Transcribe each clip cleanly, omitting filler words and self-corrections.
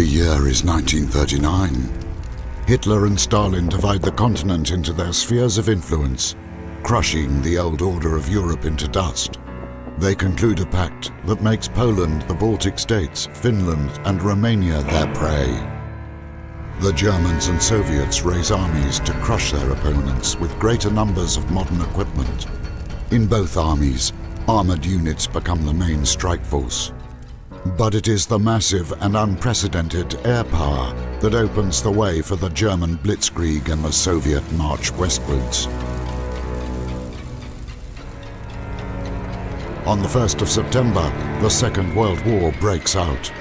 The year is 1939. Hitler and Stalin divide the continent into their spheres of influence, crushing the old order of Europe into dust. They conclude a pact that makes Poland, the Baltic states, Finland and Romania their prey. The Germans and Soviets raise armies to crush their opponents with greater numbers of modern equipment. In both armies, armored units become the main strike force. But it is the massive and unprecedented air power that opens the way for the German blitzkrieg and the Soviet march westwards. On the 1st of September, the Second World War breaks out.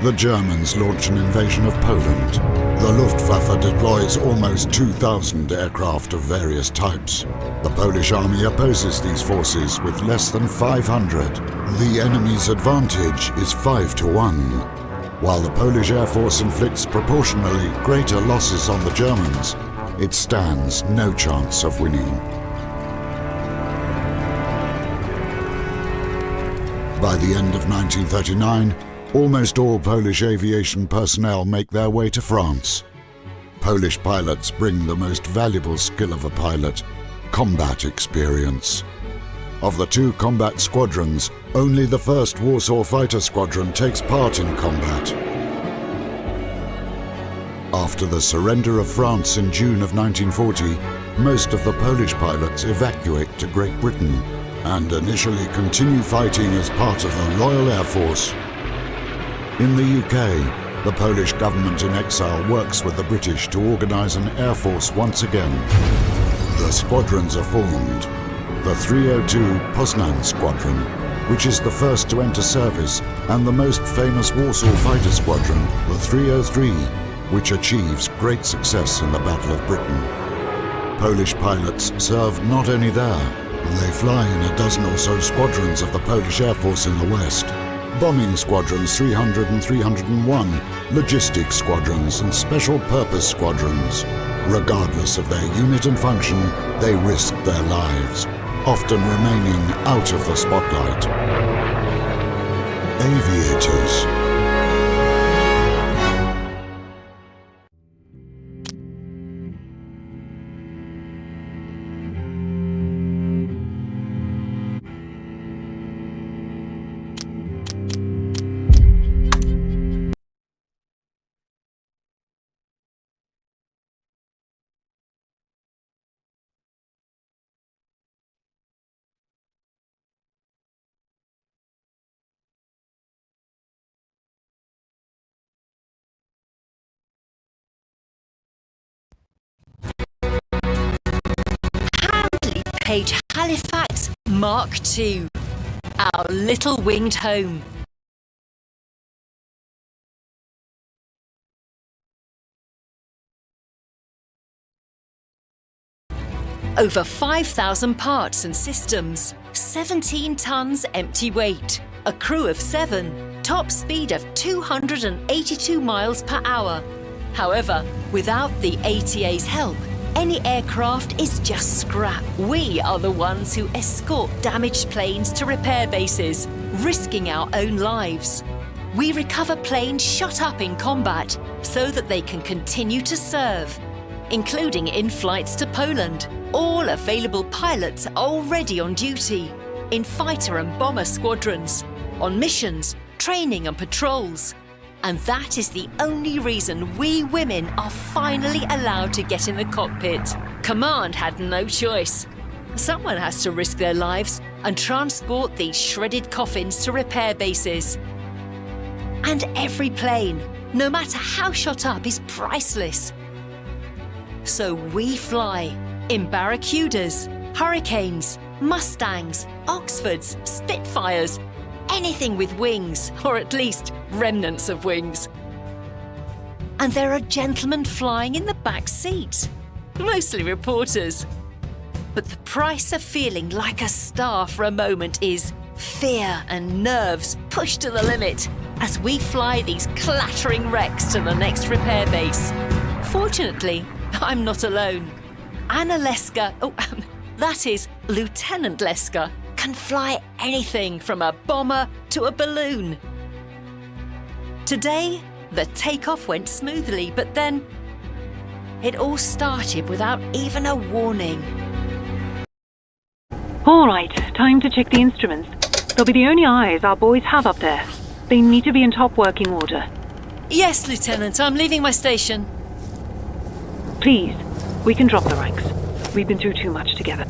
The Germans launch an invasion of Poland. The Luftwaffe deploys almost 2,000 aircraft of various types. The Polish army opposes these forces with less than 500. The enemy's advantage is 5-1. While the Polish Air Force inflicts proportionally greater losses on the Germans, it stands no chance of winning. By the end of 1939, almost all Polish aviation personnel make their way to France. Polish pilots bring the most valuable skill of a pilot, combat experience. Of the two combat squadrons, only the 1st Warsaw Fighter Squadron takes part in combat. After the surrender of France in June of 1940, most of the Polish pilots evacuate to Great Britain and initially continue fighting as part of the Royal Air Force. In the UK, the Polish government in exile works with the British to organise an air force once again. The squadrons are formed. The 302 Poznan Squadron, which is the first to enter service, and the most famous Warsaw Fighter Squadron, the 303, which achieves great success in the Battle of Britain. Polish pilots serve not only there, they fly in a dozen or so squadrons of the Polish Air Force in the West. Bombing Squadrons 300 and 301, logistics squadrons and special purpose squadrons. Regardless of their unit and function, they risk their lives, often remaining out of the spotlight. Aviators. Page Halifax Mark II, our little winged home. Over 5,000 parts and systems, 17 tons empty weight, a crew of 7, top speed of 282 miles per hour. However, without the ATA's help, any aircraft is just scrap. We are the ones who escort damaged planes to repair bases, risking our own lives. We recover planes shot up in combat so that they can continue to serve, including in flights to Poland. All available pilots are already on duty, in fighter and bomber squadrons, on missions, training and patrols. And that is the only reason we women are finally allowed to get in the cockpit. Command had no choice. Someone has to risk their lives and transport these shredded coffins to repair bases. And every plane, no matter how shot up, is priceless. So we fly in Barracudas, Hurricanes, Mustangs, Oxfords, Spitfires, anything with wings, or at least remnants of wings. And there are gentlemen flying in the back seat, mostly reporters. But the price of feeling like a star for a moment is fear and nerves pushed to the limit as we fly these clattering wrecks to the next repair base. Fortunately, I'm not alone. Anna Leska, that is Lieutenant Leska, can fly anything from a bomber to a balloon. Today, The takeoff went smoothly, but then it all started without even a warning. All right, time to check the instruments. They'll be the only eyes our boys have up there. They need to be in top working order. Yes, Lieutenant, I'm leaving my station. Please, we can drop the ranks. We've been through too much together.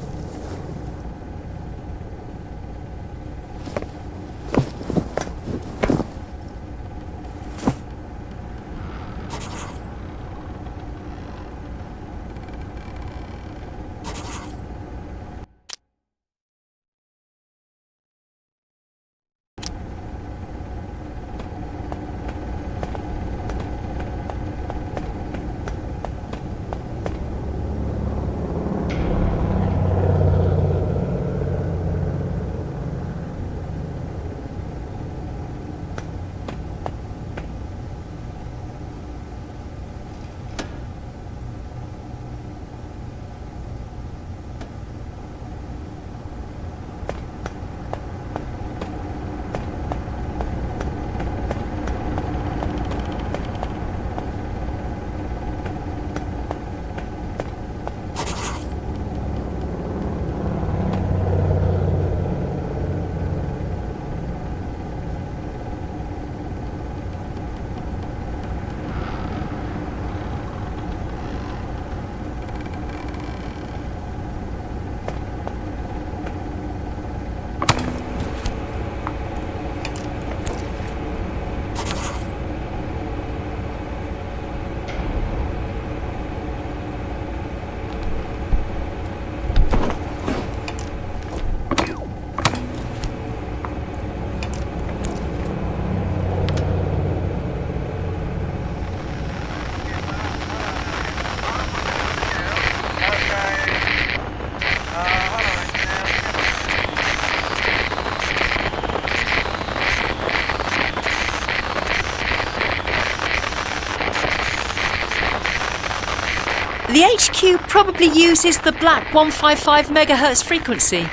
The HQ probably uses the black 155 MHz frequency.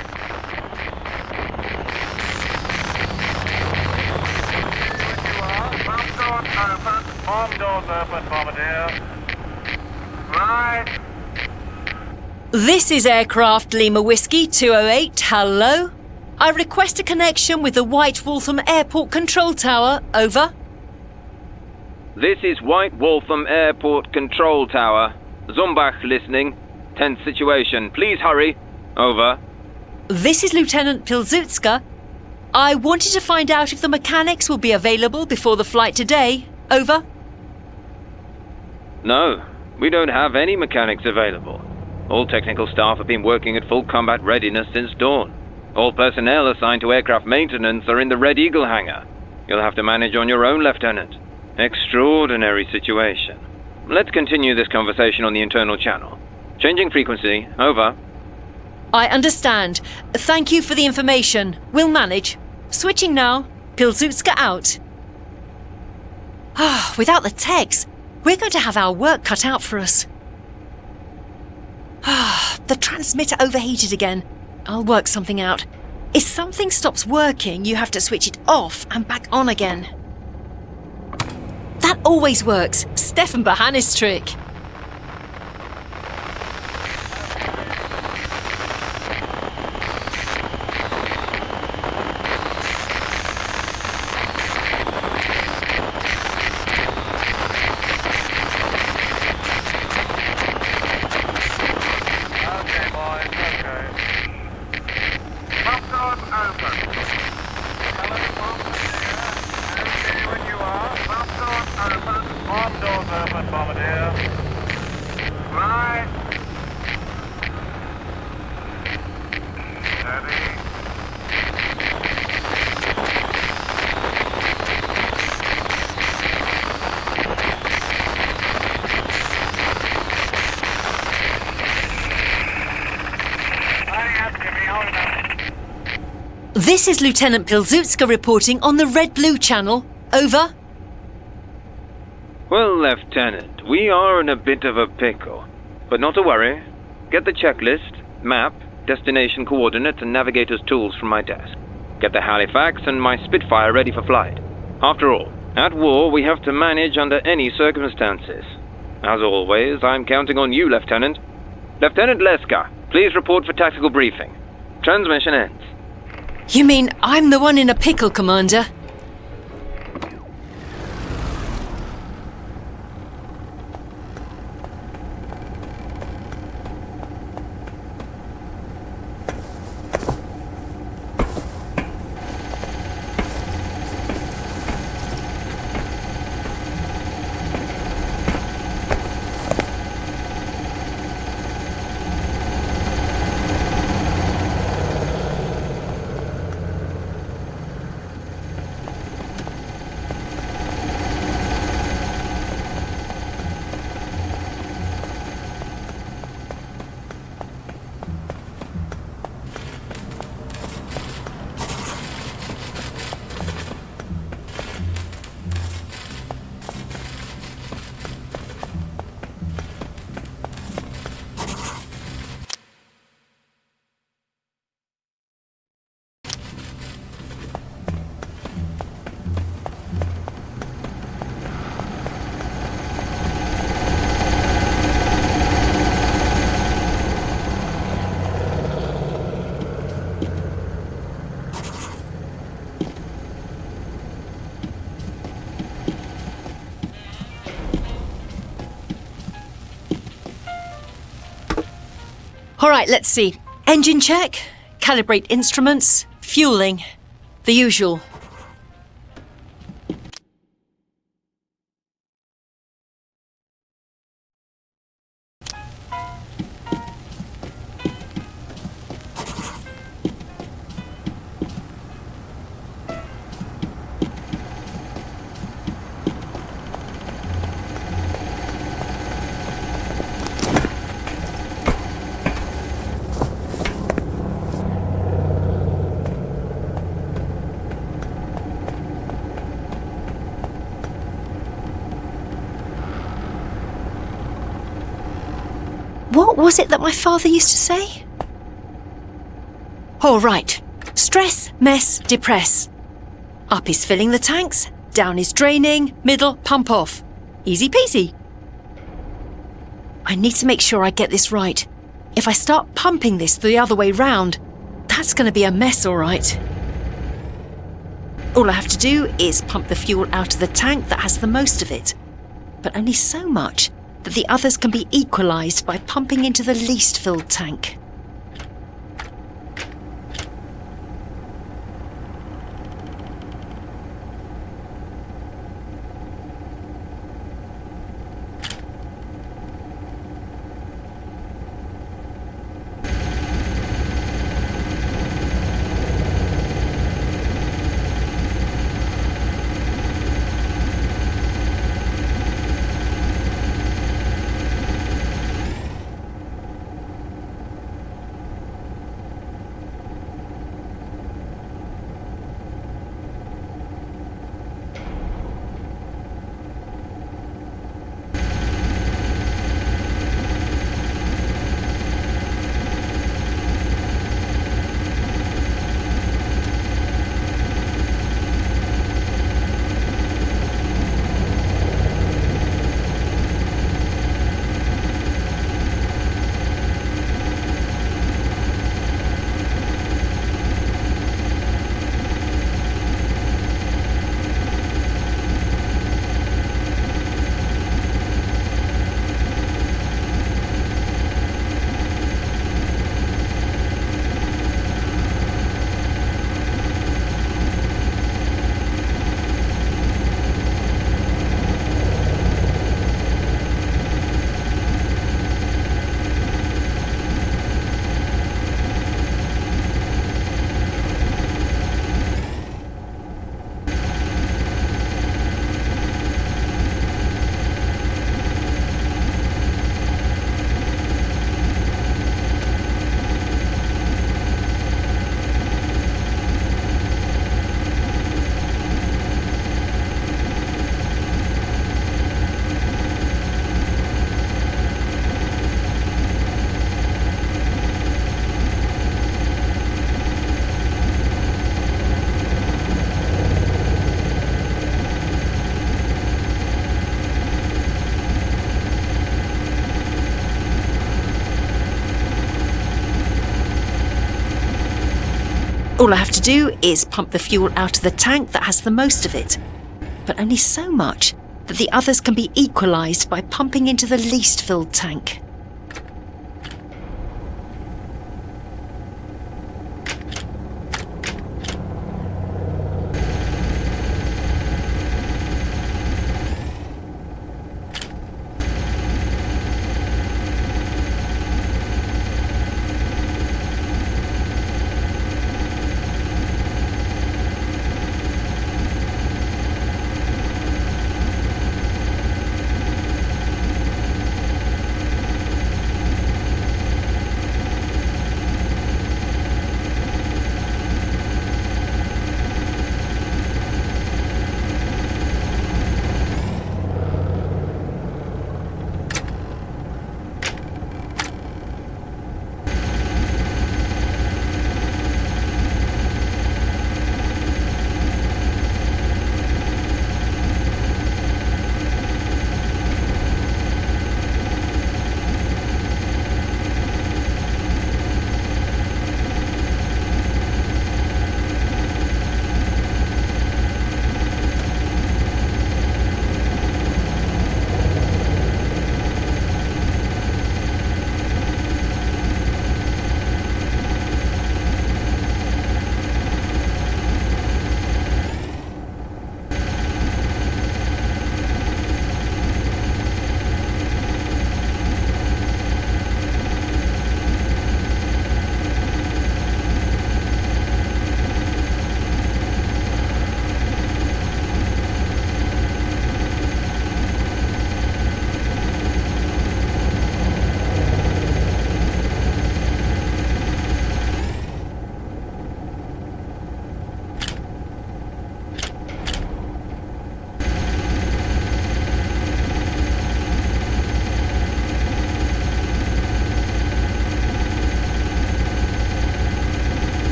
Arm doors open, Bombardier. Right. This is Aircraft Lima Whiskey 208, hello? I request a connection with the White Waltham Airport Control Tower, over. This is White Waltham Airport Control Tower. Zumbach listening. Tense situation. Please hurry. Over. This is Lieutenant Pilzutska. I wanted to find out if the mechanics will be available before the flight today. Over. No, we don't have any mechanics available. All technical staff have been working at full combat readiness since dawn. All personnel assigned to aircraft maintenance are in the Red Eagle hangar. You'll have to manage on your own, Lieutenant. Extraordinary situation. Let's continue this conversation on the internal channel. Changing frequency. Over. I understand. Thank you for the information. We'll manage. Switching now. Pilzutska out. Without the techs, we're going to have our work cut out for us. The transmitter overheated again. I'll work something out. If something stops working, you have to switch it off and back on again. That always works. Stefan Bahanis' trick. Okay, boys, okay. Pump doors open. Hello, Bombardier. Okay, when you are. Pump doors open. Arm doors open, Bombardier. Right. Steady. This is Lieutenant Pilzutska reporting on the Red-Blue channel. Over. Well, Lieutenant, we are in a bit of a pickle. But not to worry. Get the checklist, map, destination coordinates and navigator's tools from my desk. Get the Halifax and my Spitfire ready for flight. After all, At war, we have to manage under any circumstances. As always, I'm counting on you, Lieutenant. Lieutenant Leska, please report for tactical briefing. Transmission ends. You mean I'm the one in a pickle, Commander? All right, let's see. Engine check, calibrate instruments, fueling, the usual. What was it that my father used to say? All right. Stress, mess, depress. Up is filling the tanks, down is draining, middle, pump off. Easy peasy. I need to make sure I get this right. If I start pumping this the other way round, that's going to be a mess, all right. All I have to do is pump the fuel out of the tank that has the most of it, but only so much that the others can be equalised by pumping into the least filled tank. All I have to do is pump the fuel out of the tank that has the most of it, but only so much that the others can be equalised by pumping into the least filled tank.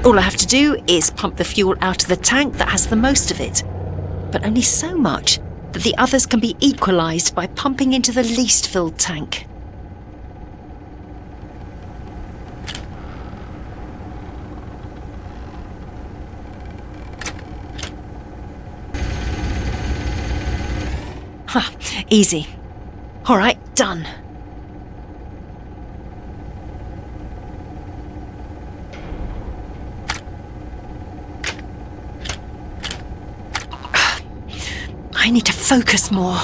All I have to do is pump the fuel out of the tank that has the most of it, but only so much that the others can be equalised by pumping into the least filled tank. Ha, easy. All right, done. I need to focus more.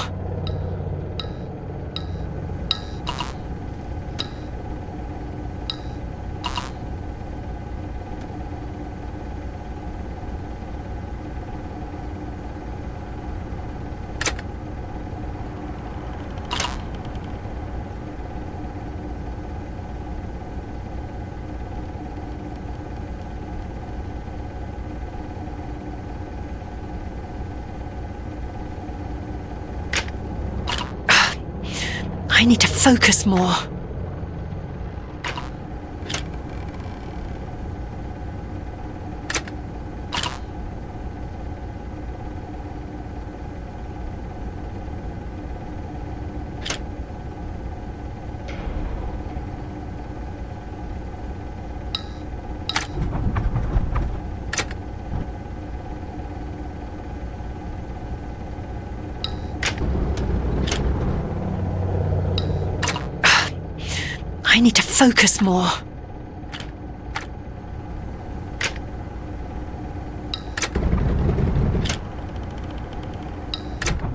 I need to focus more. I need to focus more.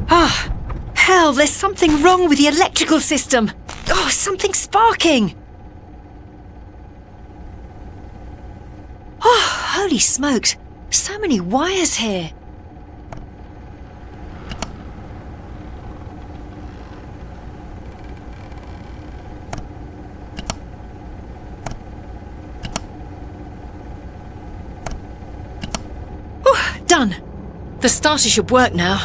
Ah, hell, there's something wrong with the electrical system. Oh, something's sparking. Oh, holy smokes. So many wires here. Done. The starter should work now.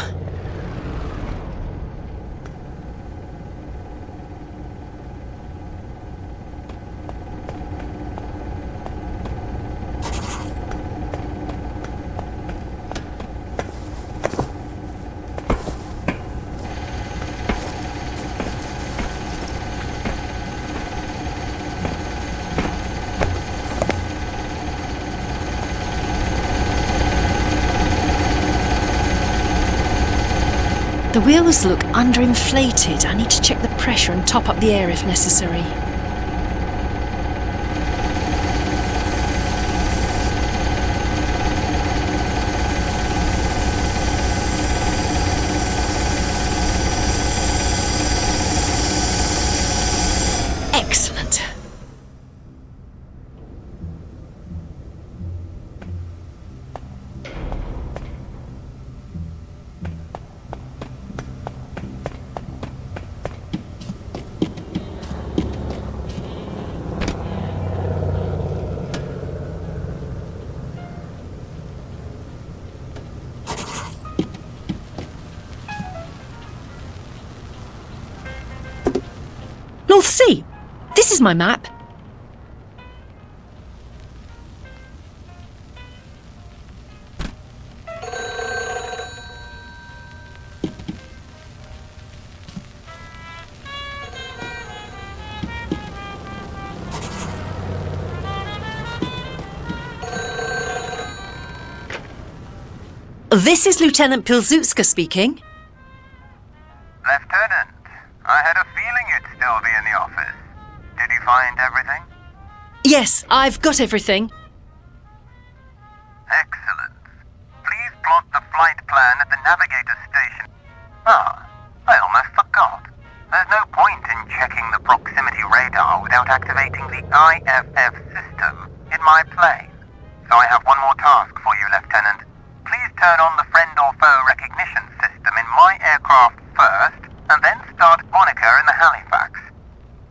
The wheels look underinflated. I need to check the pressure and top up the air if necessary. Excellent. North Sea. This is my map. This is Lieutenant Pilzutska speaking. Lieutenant, I had a feeling you'd still be in the office. Did you find everything? Yes, I've got everything. Excellent. Please plot the flight plan at the navigator station. Ah, I almost forgot. There's no point in checking the proximity radar without activating the IFF system in my plane. So I have one more task for you, Lieutenant. Please turn on the friend or foe recognition system in my aircraft first, and then start Monica in the Halifax.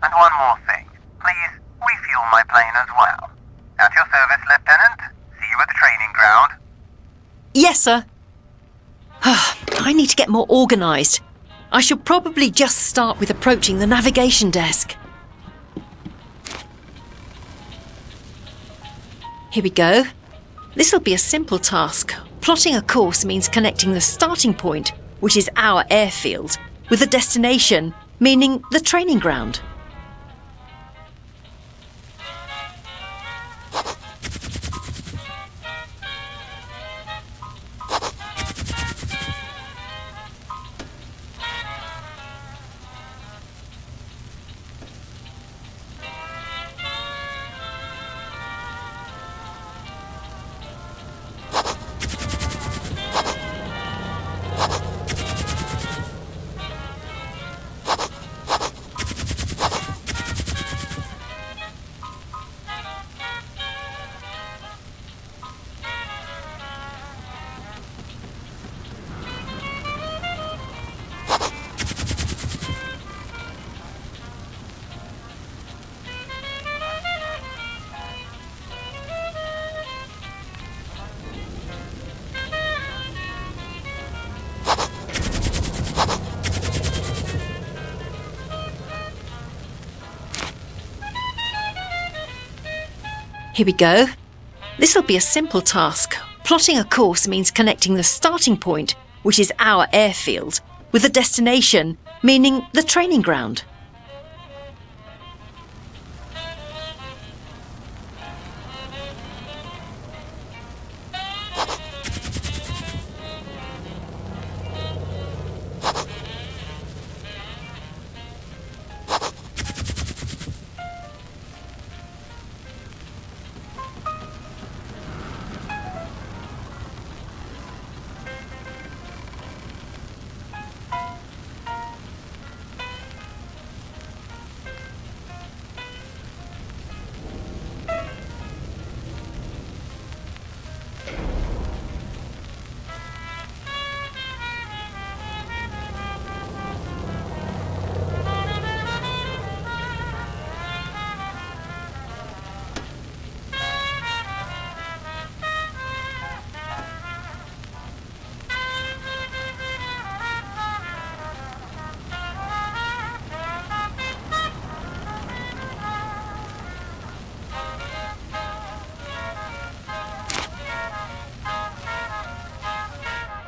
And one more thing. Please refuel my plane as well. At your service, Lieutenant. See you at the training ground. Yes, sir. I need to get more organised. I should probably just start with approaching the navigation desk. Here we go. This'll be a simple task. Plotting a course means connecting the starting point, which is our airfield, with the destination, meaning the training ground. Here we go. This'll be a simple task. Plotting a course means connecting the starting point, which is our airfield, with the destination, meaning the training ground.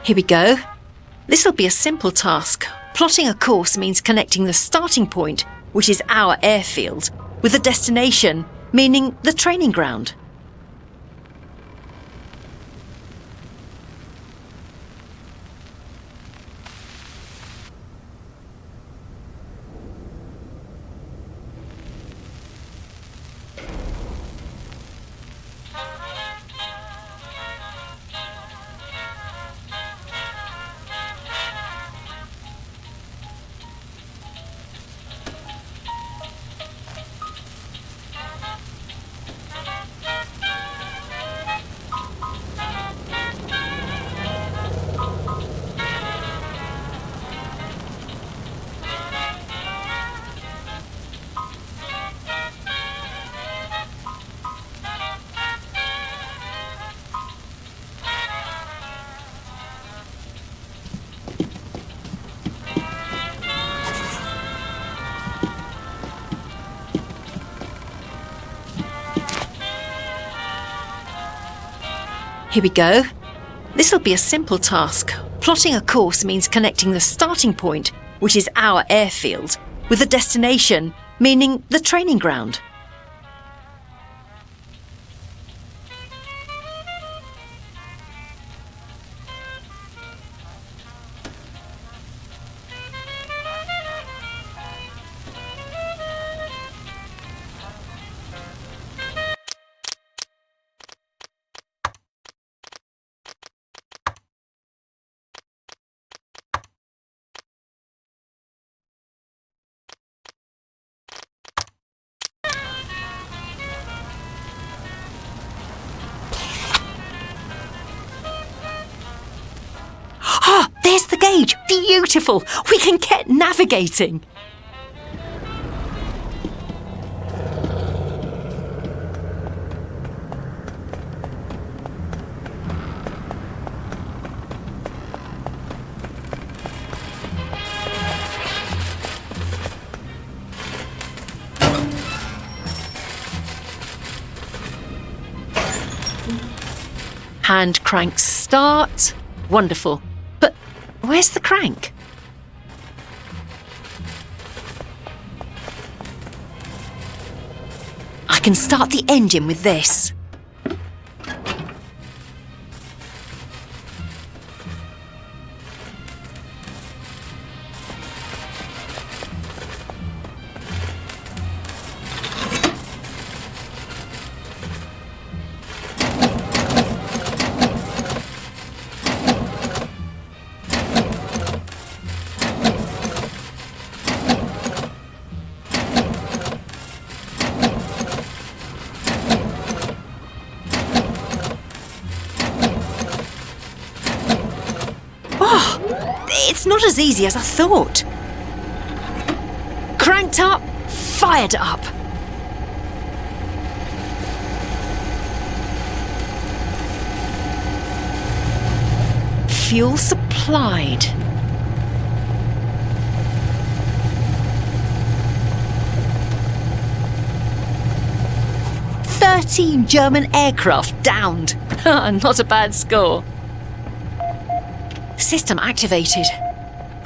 Here we go. This'll be a simple task. Plotting a course means connecting the starting point, which is our airfield, with the destination, meaning the training ground. Here we go. This'll be a simple task. Plotting a course means connecting the starting point, which is our airfield, with the destination, meaning the training ground. Ah, there's the gauge! Beautiful! We can get navigating! Hand crank start. Wonderful. But where's the crank? I can start the engine with this. It's not as easy as I thought. Cranked up, fired up. Fuel supplied. "13 German aircraft downed." Not a bad score. System activated.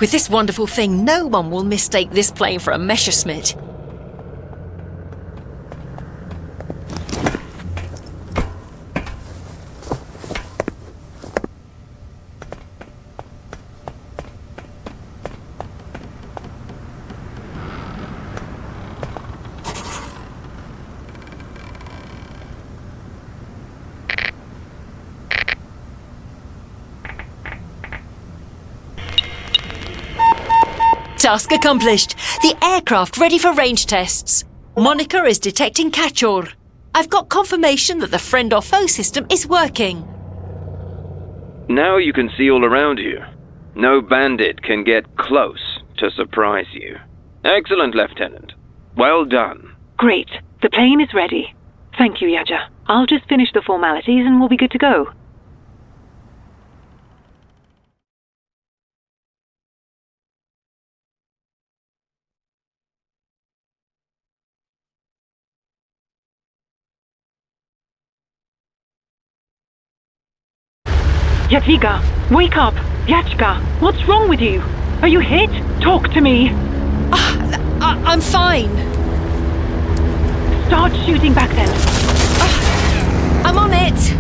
With this wonderful thing, no one will mistake this plane for a Messerschmitt. Task accomplished. The aircraft ready for range tests. Moniker is detecting Cachor. I've got confirmation that the friend or foe system is working. Now you can see all around you. No bandit can get close to surprise you. Excellent, Lieutenant. Well done. Great. The plane is ready. Thank you, Yaja. I'll just finish the formalities and we'll be good to go. Jadwiga, wake up! Yachka, what's wrong with you? Are you hit? Talk to me! I'm fine. Start shooting back then. I'm on it.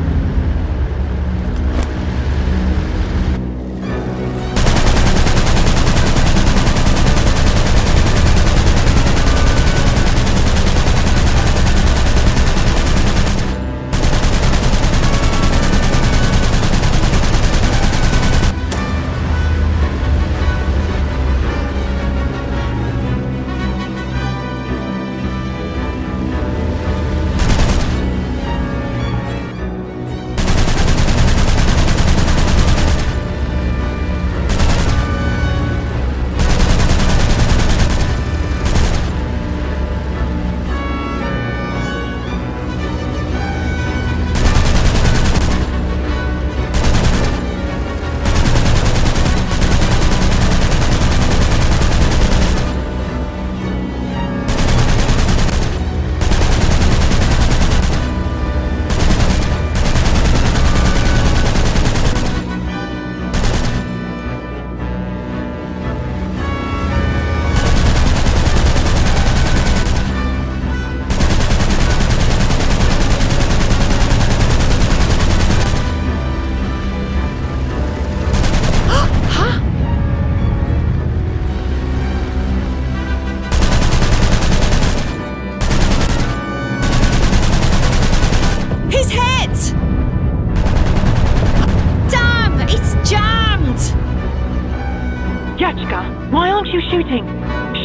shooting!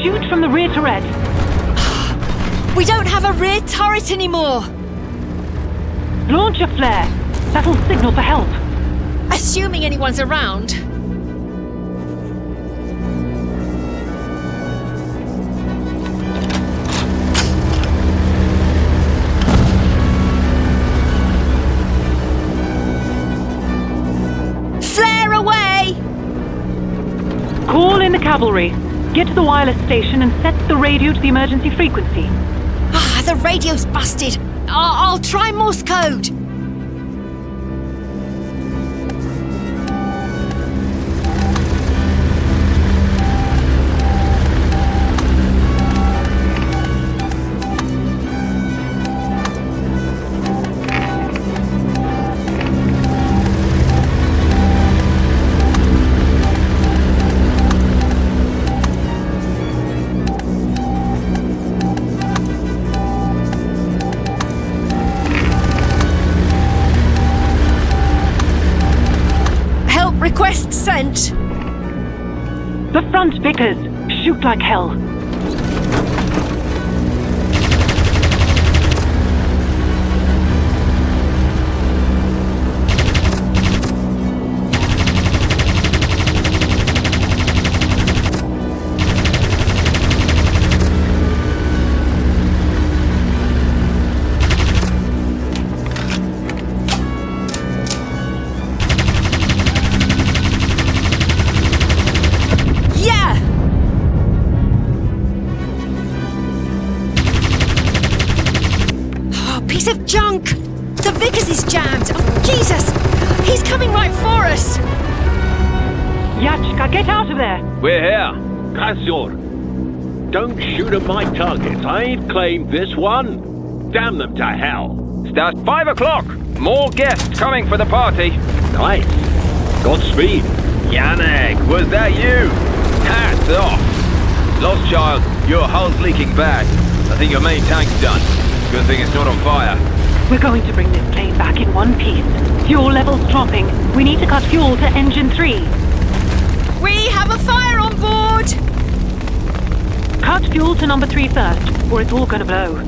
Shoot from the rear turret! We don't have a rear turret anymore! Launch a flare! That'll signal for help! Assuming anyone's around. Flare away! Call in the cavalry. Get to the wireless station and set the radio to the emergency frequency. The radio's busted. I'll try Morse code. Request sent. The front, Vickers. Shoot like hell. Piece of junk! The Vickers is jammed! Oh, Jesus! He's coming right for us! Yachka, get out of there! We're here. Kazor, don't shoot at my targets. I ain't claimed this one. Damn them to hell. Starts 5 o'clock. More guests coming for the party. Nice. Godspeed. Yannick, was that you? Hats off. Lost child, your hull's leaking bad. I think your main tank's done. Good thing it's not on fire. We're going to bring this plane back in one piece. Fuel levels dropping. We need to cut fuel to engine 3. We have a fire on board! Cut fuel to number 3 first, or it's all gonna blow.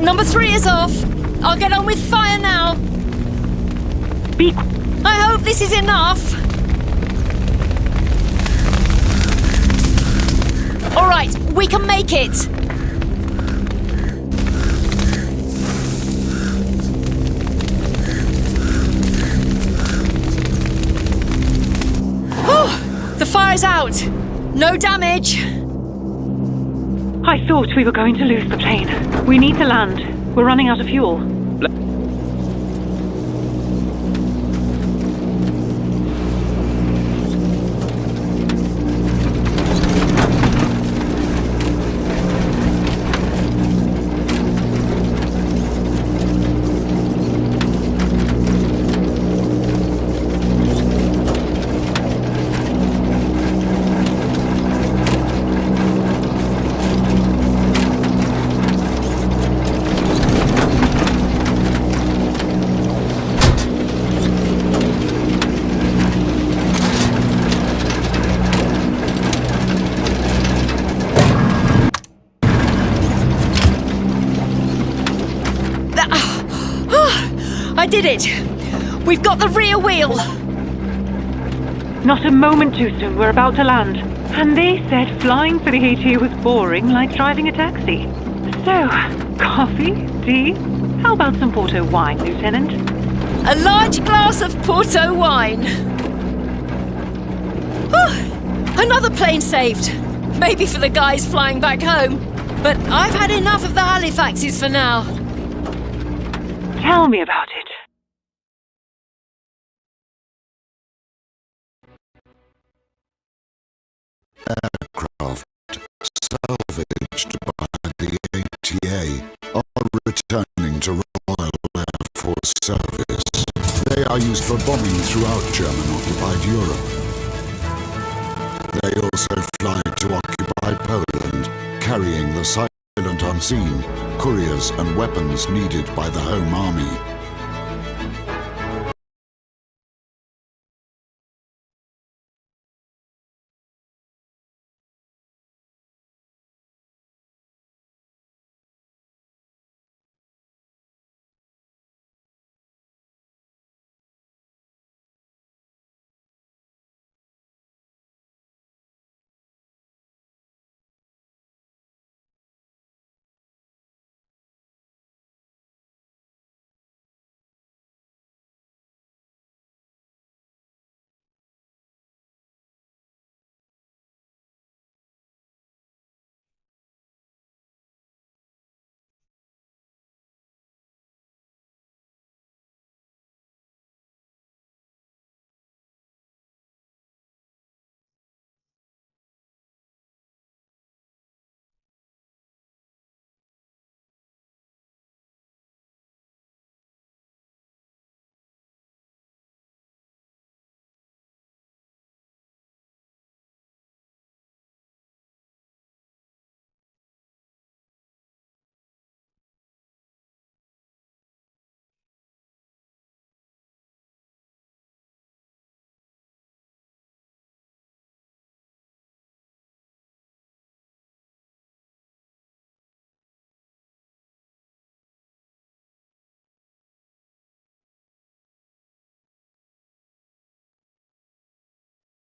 Number 3 is off. I'll get on with fire now. I hope this is enough. All right, we can make it. The fire's out. No damage. I thought we were going to lose the plane. We need to land. We're running out of fuel. I did it! We've got the rear wheel! Not a moment too soon, we're about to land. And they said flying for the AT was boring, like driving a taxi. So, coffee? Tea? How about some Porto wine, Lieutenant? A large glass of Porto wine! Another plane saved! Maybe for the guys flying back home. But I've had enough of the Halifaxes for now. Tell me about it. Aircraft salvaged by the ATA are returning to Royal Air Force service. They are used for bombing throughout German-occupied Europe. They also fly to occupied Poland, carrying the silent unseen, couriers and weapons needed by the Home Army.